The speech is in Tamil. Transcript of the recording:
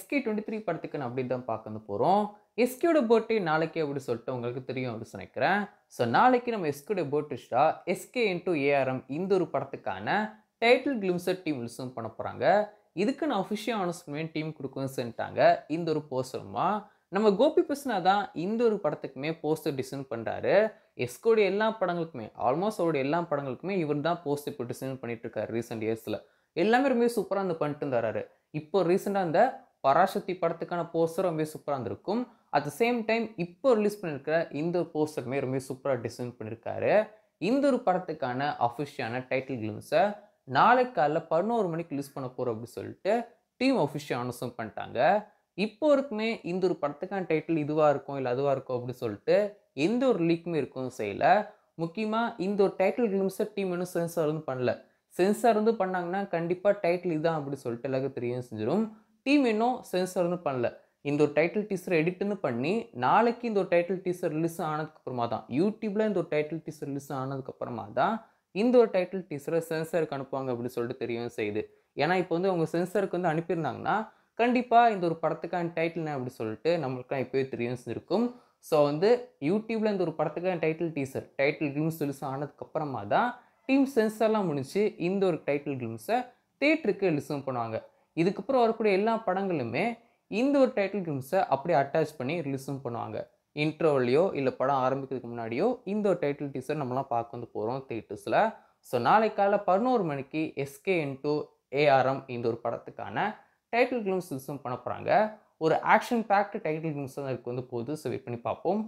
SK23 படத்துக்கு அப்படி தான் பார்க்க போறோம். எஸ்கேயோட பர்த்டே நாளைக்கே அப்படி சொல்லிட்டு உங்களுக்கு தெரியும் அப்படின்னு நினைக்கிறேன். ஸோ நாளைக்கு நம்ம எஸ்கேயோட பர்த்டே விஷா எஸ்கே இன்டூ ஏஆர்எம் இந்த ஒரு படத்துக்கான டைட்டில் கிளிம்ஸை டீம் ரிலீஸும் பண்ண போறாங்க. இதுக்கு நான் அஃபிஷியல் அனௌன்ஸ்மெண்ட் டீம் கொடுக்குன்னு சொல்லிட்டாங்க. இந்த ஒரு போஸ்டருமா நம்ம கோபி பிரசன்னா தான் இந்த ஒரு படத்துக்குமே போஸ்டர் டிசைன் பண்றாரு. எஸ்கேயோட எல்லா படங்களுக்குமே ஆல்மோஸ்ட் அவருடைய எல்லா படங்களுக்குமே இவர் தான் போஸ்டர் இப்போ டிசைன் பண்ணிட்டு இருக்காரு ரீசெண்ட் இயர்ஸ்ல. எல்லாமே ரொம்ப சூப்பரா வந்து பண்ணிட்டு இருந்தாரு. இப்போ ரீசெண்டா அந்த பராசக்தி படத்துக்கான போஸ்டர் ரொம்ப சூப்பரா இருந்திருக்கும். அட் த சேம் டைம் இப்போ ரிலீஸ் பண்ணிருக்கிற இந்த போஸ்டருமே ரொம்ப சூப்பரா டிசைன் பண்ணிருக்காரு. இந்த ஒரு படத்துக்கான அஃபிஷியலான டைட்டில் கிளிம்ஸை நாளைக்கு காலைல 11 மணிக்கு ரிலீஸ் பண்ண போறோம் அப்படின்னு சொல்லிட்டு டீம் அஃபிஷியல் அனௌன்ஸ் பண்ணிட்டாங்க. இப்போ இருக்குமே இந்த ஒரு படத்துக்கான டைட்டில் இதுவா இருக்கும் இல்லை அதுவா இருக்கும் அப்படின்னு சொல்லிட்டு எந்த ஒரு லீக்குமே இருக்கும் செய்யல. முக்கியமா இந்த ஒரு டைட்டில் கிளிம்ஸை டீம் இன்னும் சென்சார் வந்து பண்ணல. சென்சார் வந்து பண்ணாங்கன்னா கண்டிப்பா டைட்டில் இதான் அப்படின்னு சொல்லிட்டு எல்லாருக்கும் தெரியும் செஞ்சிடும். டீம் இன்னும் சென்சார் வந்து பண்ணல. இந்த ஒரு டைட்டில் டீசர் எடிட்னு பண்ணி நாளைக்கு இந்த ஒரு டைட்டில் டீசர் ரிலீஸ் ஆனதுக்கு அப்புறமா தான் யூடியூப்ல இந்த ஒரு டைட்டில் டீசர் ரிலீஸ் ஆனதுக்கு அப்புறமா தான் இந்த ஒரு டைட்டில் டீசரை சென்சாருக்கு அனுப்புவாங்க அப்படின்னு சொல்லிட்டு தெரியும் செய்யுது. ஏன்னா இப்போ வந்து அவங்க சென்சாருக்கு வந்து அனுப்பியிருந்தாங்கன்னா கண்டிப்பா இந்த ஒரு படத்துக்கான டைட்டில் அப்படி சொல்லிட்டு நம்மளுக்கு இப்போவே தெரியும் செஞ்சிருக்கும். ஸோ வந்து யூடியூப்ல இந்த ஒரு படத்துக்கான title teaser title glimpse release ஆனதுக்கு அப்புறமா தான் டீம் சென்சார்லாம் முடிச்சு இந்த ஒரு டைட்டில் கிளிம்ஸை தியேட்டருக்கு ரிலீஸும் பண்ணுவாங்க. இதுக்கப்புறம் வரக்கூடிய எல்லா படங்களுமே இந்த ஒரு டைட்டில் கிளிம்ஸை அப்படியே அட்டாச் பண்ணி ரிலீஸும் பண்ணுவாங்க. இன்ட்ரோவிலையோ இல்லை படம் ஆரம்பிக்கிறதுக்கு முன்னாடியோ இந்த ஒரு டைட்டில் டீசர் நம்மளாம் பார்க்க வந்து போகிறோம் தியேட்டர்ஸில். ஸோ நாளைக்கு காலைல 11 மணிக்கு எஸ்கே இன்டூ ஏஆர்எம் இந்த ஒரு படத்துக்கான டைட்டில் கிளிம்ஸ் ரிலீஸும் பண்ண போகிறாங்க. ஒரு ஆக்ஷன் பேக்டு டைட்டில் கிளிம்ஸ் தான் இதுக்கு வந்து போகுது. ஸோ வெயிட் பண்ணி பார்ப்போம்.